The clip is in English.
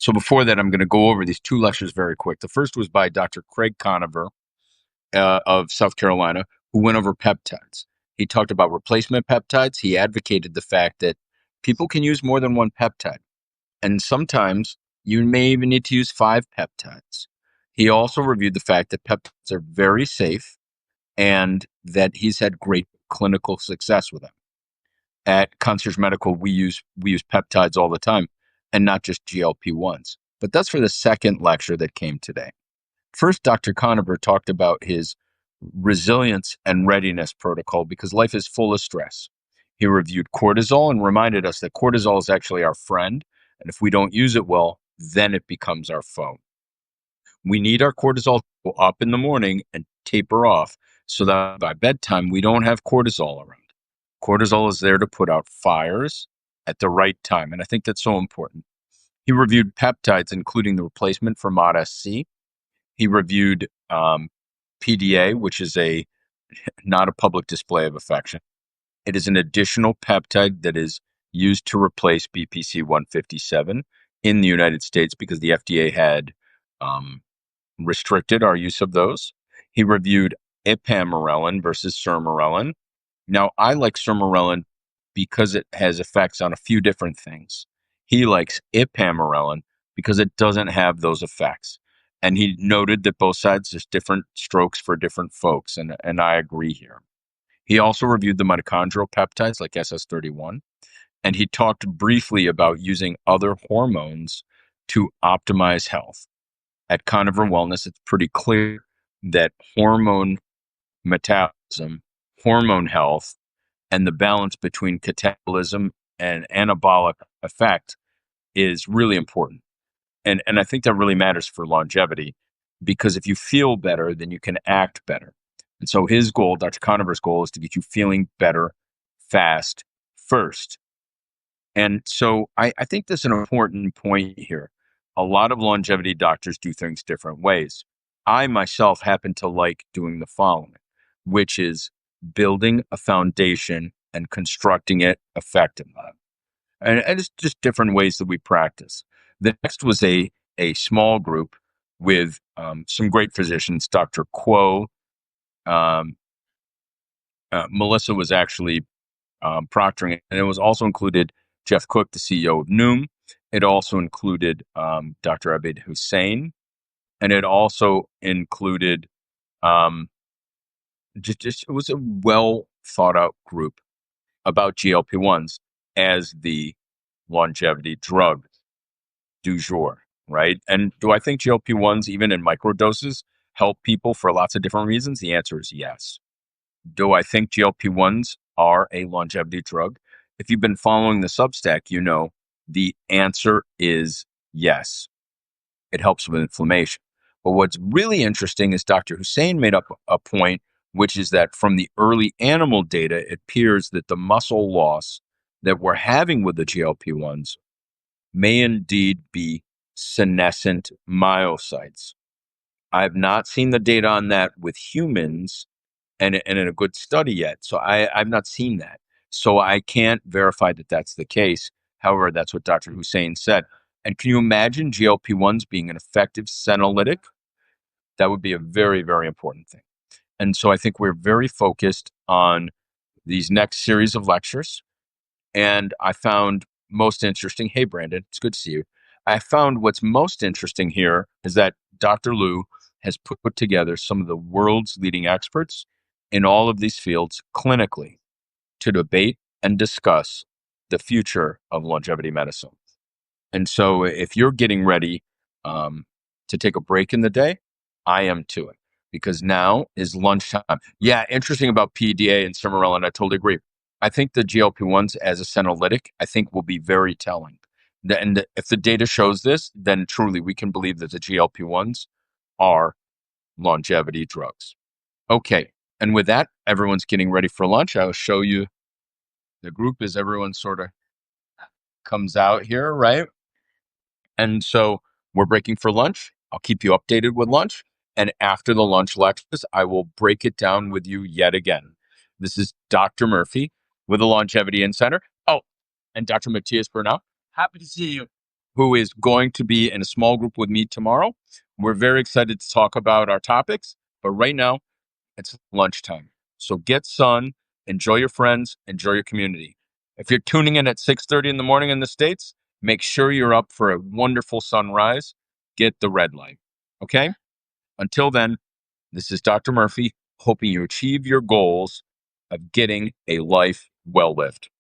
So before that, I'm going to go over these two lectures very quick. The first was by Dr. Craig Conover of South Carolina, who went over peptides. He talked about replacement peptides. He advocated the fact that people can use more than one peptide, and sometimes you may even need to use 5 peptides. He also reviewed the fact that peptides are very safe and that he's had great clinical success with them. At Concierge Medical, we use peptides all the time, and not just GLP-1s. But that's for the second lecture that came today. First, Dr. Conover talked about his resilience and readiness protocol because life is full of stress. He reviewed cortisol and reminded us that cortisol is actually our friend, and if we don't use it well, then it becomes our foe. We need our cortisol to go up in the morning and taper off so that by bedtime we don't have cortisol around. Cortisol is there to put out fires at the right time, and I think that's so important. He reviewed peptides, including the replacement for MOD-SC. He reviewed PDA, which is not a public display of affection. It is an additional peptide that is used to replace BPC 157 in the United States because the FDA had restricted our use of those. He reviewed ipamorelin versus sermorelin. Now, I like sermorelin because it has effects on a few different things. He likes ipamorelin because it doesn't have those effects. And he noted that both sides, there's different strokes for different folks, and I agree here. He also reviewed the mitochondrial peptides like SS31, and he talked briefly about using other hormones to optimize health. At Conover Wellness, it's pretty clear that hormone metabolism, hormone health, and the balance between catabolism and anabolic effect is really important. And I think that really matters for longevity because if you feel better, then you can act better. And so his goal, Dr. Conover's goal, is to get you feeling better fast first. And so I think that's an important point here. A lot of longevity doctors do things different ways. I myself happen to like doing the following, which is building a foundation and constructing it effectively. And it's just different ways that we practice. The next was a small group with some great physicians. Dr. Kuo, Melissa was actually proctoring it, and it was also included Jeff Cook, the CEO of Noom. It also included Dr. Abid Hussein, and it also included just it was a well thought out group about GLP-1s as the longevity drug du jour, right? And do I think GLP-1s, even in microdoses, help people for lots of different reasons? The answer is yes. Do I think GLP-1s are a longevity drug? If you've been following the Substack, you know the answer is yes. It helps with inflammation. But what's really interesting is Dr. Hussein made up a point, which is that from the early animal data, it appears that the muscle loss that we're having with the GLP-1s may indeed be senescent myocytes. I have not seen the data on that with humans and in a good study yet. So I've not seen that. So I can't verify that that's the case. However, that's what Dr. Hussein said. And can you imagine GLP-1s being an effective senolytic? That would be a very, very important thing. And so I think we're very focused on these next series of lectures. And I found most interesting, hey, Brandon, it's good to see you. I found what's most interesting here is that Dr. Liu has put together some of the world's leading experts in all of these fields clinically to debate and discuss the future of longevity medicine. And so if you're getting ready to take a break in the day, I am too, because now is lunchtime. Yeah, interesting about PDA and sermorelin. I totally agree. I think the GLP-1s as a senolytic, I think will be very telling. And if the data shows this, then truly we can believe that the GLP-1s are longevity drugs. Okay. And with that, everyone's getting ready for lunch. I'll show you the group as everyone sort of comes out here, right? And so we're breaking for lunch. I'll keep you updated with lunch. And after the lunch lectures, I will break it down with you yet again. This is Dr. Murphy with the Longevity Insider. Oh, and Dr. Matthias Bernal. Happy to see you. who is going to be in a small group with me tomorrow. We're very excited to talk about our topics, but right now it's lunchtime. So get sun, enjoy your friends, enjoy your community. If you're tuning in at 6:30 in the morning in the States, make sure you're up for a wonderful sunrise. Get the red light. Okay? Until then, this is Dr. Murphy, hoping you achieve your goals of getting a life well lived.